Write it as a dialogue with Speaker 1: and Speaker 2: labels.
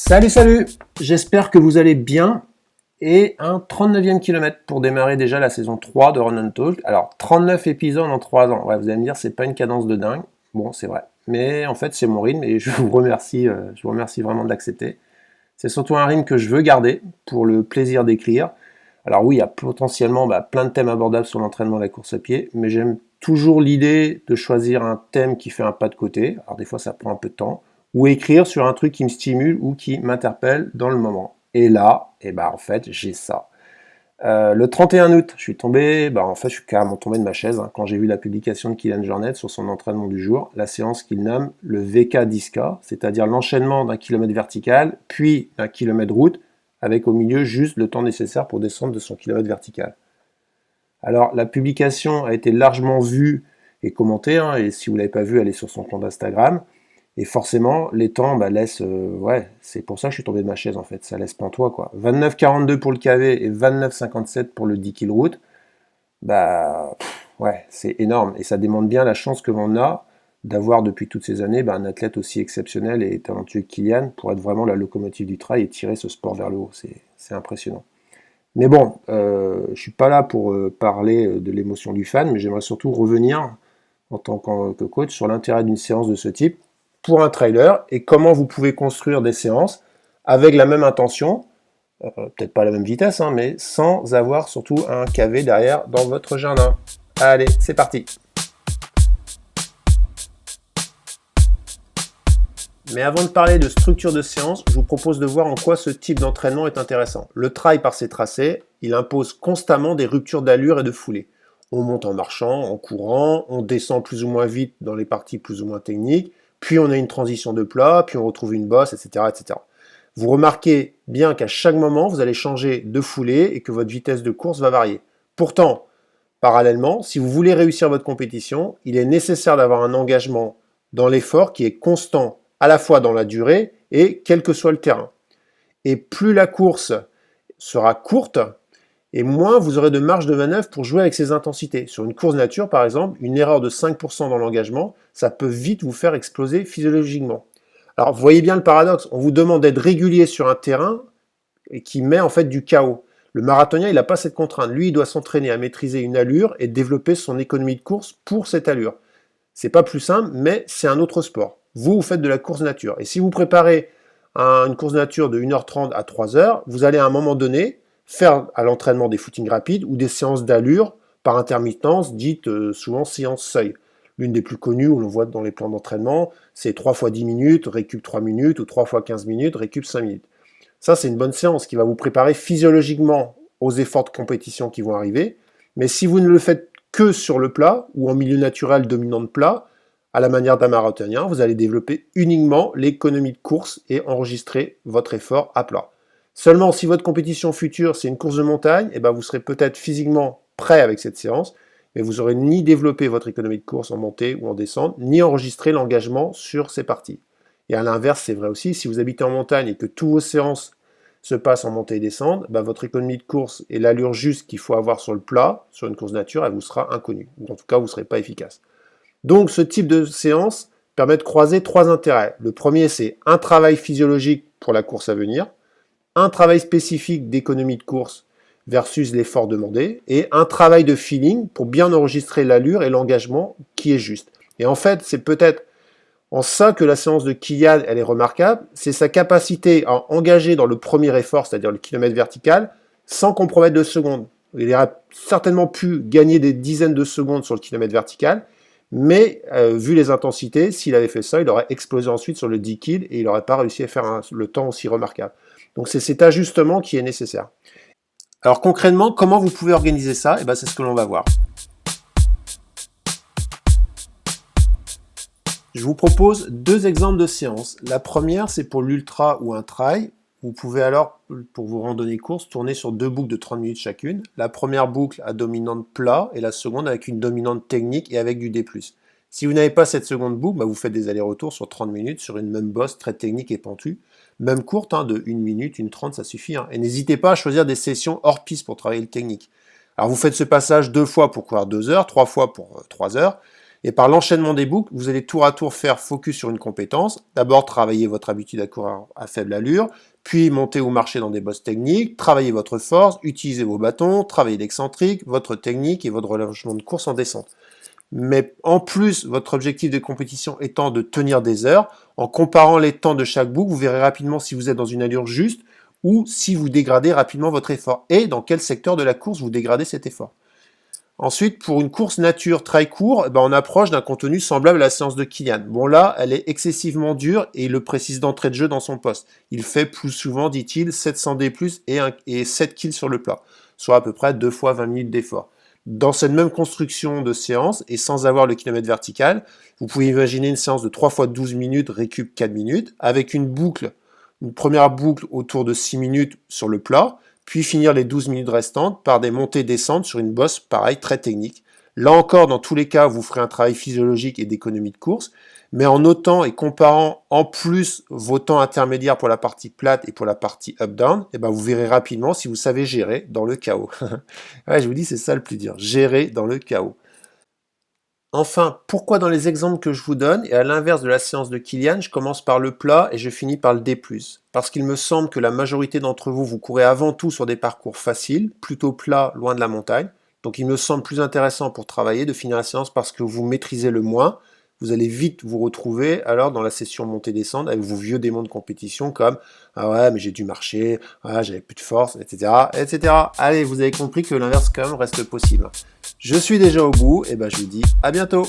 Speaker 1: Salut, salut! J'espère que vous allez bien. Et un 39e kilomètre pour démarrer déjà la saison 3 de Run and Talk. Alors, 39 épisodes en 3 ans. Ouais, vous allez me dire, c'est pas une cadence de dingue. Bon, c'est vrai. Mais en fait, c'est mon rythme et je vous remercie vraiment de l'accepter. C'est surtout un rythme que je veux garder pour le plaisir d'écrire. Alors oui, il y a potentiellement plein de thèmes abordables sur l'entraînement de la course à pied, mais j'aime toujours l'idée de choisir un thème qui fait un pas de côté. Alors des fois, ça prend un peu de temps. Ou écrire sur un truc qui me stimule ou qui m'interpelle dans le moment. Et là, en fait, j'ai ça. Le 31 août, je suis carrément tombé de ma chaise quand j'ai vu la publication de Kylian Jornet sur son entraînement du jour, la séance qu'il nomme le VK10K, c'est-à-dire l'enchaînement d'un kilomètre vertical, puis d'un kilomètre route, avec au milieu juste le temps nécessaire pour descendre de son kilomètre vertical. Alors, la publication a été largement vue et commentée, et si vous ne l'avez pas vue, allez sur son compte Instagram. Et forcément, les temps laissent... c'est pour ça que je suis tombé de ma chaise en fait, ça laisse pantois quoi. 29,42 pour le KV et 29,57 pour le 10 km route, c'est énorme. Et ça démontre bien la chance que l'on a d'avoir depuis toutes ces années un athlète aussi exceptionnel et talentueux que Kylian pour être vraiment la locomotive du trail et tirer ce sport vers le haut. C'est impressionnant. Mais bon, je suis pas là pour parler de l'émotion du fan, mais j'aimerais surtout revenir en tant que coach sur l'intérêt d'une séance de ce type pour un trailer et comment vous pouvez construire des séances avec la même intention, peut-être pas à la même vitesse, mais sans avoir surtout un KV derrière dans votre jardin. Allez, c'est parti. Mais avant de parler de structure de séance, je vous propose de voir en quoi ce type d'entraînement est intéressant. Le trail par ses tracés, il impose constamment des ruptures d'allure et de foulée. On monte en marchant, en courant, on descend plus ou moins vite dans les parties plus ou moins techniques, puis on a une transition de plat, puis on retrouve une bosse, etc., etc. Vous remarquez bien qu'à chaque moment, vous allez changer de foulée et que votre vitesse de course va varier. Pourtant, parallèlement, si vous voulez réussir votre compétition, il est nécessaire d'avoir un engagement dans l'effort qui est constant à la fois dans la durée et quel que soit le terrain. Et plus la course sera courte, et moins vous aurez de marge de manœuvre pour jouer avec ces intensités. Sur une course nature, par exemple, une erreur de 5% dans l'engagement, ça peut vite vous faire exploser physiologiquement. Alors, vous voyez bien le paradoxe, on vous demande d'être régulier sur un terrain et qui met en fait du chaos. Le marathonien, il n'a pas cette contrainte. Lui, il doit s'entraîner à maîtriser une allure et développer son économie de course pour cette allure. C'est pas plus simple, mais c'est un autre sport. Vous faites de la course nature. Et si vous préparez une course nature de 1h30 à 3h, vous allez à un moment donné faire à l'entraînement des footings rapides ou des séances d'allure par intermittence, dites souvent séances seuil. L'une des plus connues, où l'on voit dans les plans d'entraînement, c'est 3 fois 10 minutes, récup 3 minutes, ou 3 fois 15 minutes, récup 5 minutes. Ça, c'est une bonne séance qui va vous préparer physiologiquement aux efforts de compétition qui vont arriver. Mais si vous ne le faites que sur le plat, ou en milieu naturel dominant de plat, à la manière d'un marathonien, vous allez développer uniquement l'économie de course et enregistrer votre effort à plat. Seulement, si votre compétition future, c'est une course de montagne, vous serez peut-être physiquement prêt avec cette séance, mais vous n'aurez ni développé votre économie de course en montée ou en descente, ni enregistré l'engagement sur ces parties. Et à l'inverse, c'est vrai aussi, si vous habitez en montagne et que toutes vos séances se passent en montée et descente, votre économie de course et l'allure juste qu'il faut avoir sur le plat, sur une course nature, elle vous sera inconnue. Ou en tout cas, vous ne serez pas efficace. Donc, ce type de séance permet de croiser 3 intérêts. Le premier, c'est un travail physiologique pour la course à venir, un travail spécifique d'économie de course versus l'effort demandé, et un travail de feeling pour bien enregistrer l'allure et l'engagement qui est juste. Et en fait, c'est peut-être en ça que la séance de Kylian, elle est remarquable, c'est sa capacité à engager dans le premier effort, c'est-à-dire le kilomètre vertical, sans compromettre de secondes. Il aurait certainement pu gagner des dizaines de secondes sur le kilomètre vertical, mais vu les intensités, s'il avait fait ça, il aurait explosé ensuite sur le 10 km et il n'aurait pas réussi à faire le temps aussi remarquable. Donc c'est cet ajustement qui est nécessaire. Alors concrètement, comment vous pouvez organiser ça ? C'est ce que l'on va voir. Je vous propose 2 exemples de séances. La première, c'est pour l'ultra ou un trail. Vous pouvez alors, pour vos randonnées courses, tourner sur 2 boucles de 30 minutes chacune. La première boucle à dominante plat et la seconde avec une dominante technique et avec du D+. Si vous n'avez pas cette seconde boucle, vous faites des allers-retours sur 30 minutes sur une même bosse très technique et pentue. Même courte, de 1 minute, 1:30, ça suffit. Et n'hésitez pas à choisir des sessions hors piste pour travailler le technique. Alors vous faites ce passage 2 fois pour courir 2 heures, 3 fois pour 3 heures. Et par l'enchaînement des boucles, vous allez tour à tour faire focus sur une compétence. D'abord, travailler votre habitude à courir à faible allure, puis monter ou marcher dans des bosses techniques, travailler votre force, utiliser vos bâtons, travailler l'excentrique, votre technique et votre relâchement de course en descente. Mais en plus, votre objectif de compétition étant de tenir des heures, en comparant les temps de chaque boucle, vous verrez rapidement si vous êtes dans une allure juste ou si vous dégradez rapidement votre effort et dans quel secteur de la course vous dégradez cet effort. Ensuite, pour une course nature très court, on approche d'un contenu semblable à la séance de Kilian. Bon là, elle est excessivement dure et il le précise d'entrée de jeu dans son poste. Il fait plus souvent, dit-il, 700 D+, et 7 kills sur le plat, soit à peu près 2 fois 20 minutes d'effort. Dans cette même construction de séance, et sans avoir le kilomètre vertical, vous pouvez imaginer une séance de 3 fois 12 minutes, récup 4 minutes, avec une première boucle autour de 6 minutes sur le plat, puis finir les 12 minutes restantes par des montées-descentes sur une bosse, pareil, très technique. Là encore, dans tous les cas, vous ferez un travail physiologique et d'économie de course, mais en notant et comparant en plus vos temps intermédiaires pour la partie plate et pour la partie up-down, vous verrez rapidement si vous savez gérer dans le chaos. Ouais, je vous dis, c'est ça le plus dur, gérer dans le chaos. Enfin, pourquoi dans les exemples que je vous donne, et à l'inverse de la séance de Kilian, je commence par le plat et je finis par le D+. Parce qu'il me semble que la majorité d'entre vous, vous courez avant tout sur des parcours faciles, plutôt plats, loin de la montagne. Donc il me semble plus intéressant pour travailler de finir la séance parce que vous maîtrisez le moins. Vous allez vite vous retrouver alors dans la session montée-descente avec vos vieux démons de compétition comme «Ah ouais, mais j'ai dû marcher, ah, j'avais plus de force, etc. etc. » Allez, vous avez compris que l'inverse quand même reste possible. Je suis déjà au bout, et je vous dis à bientôt.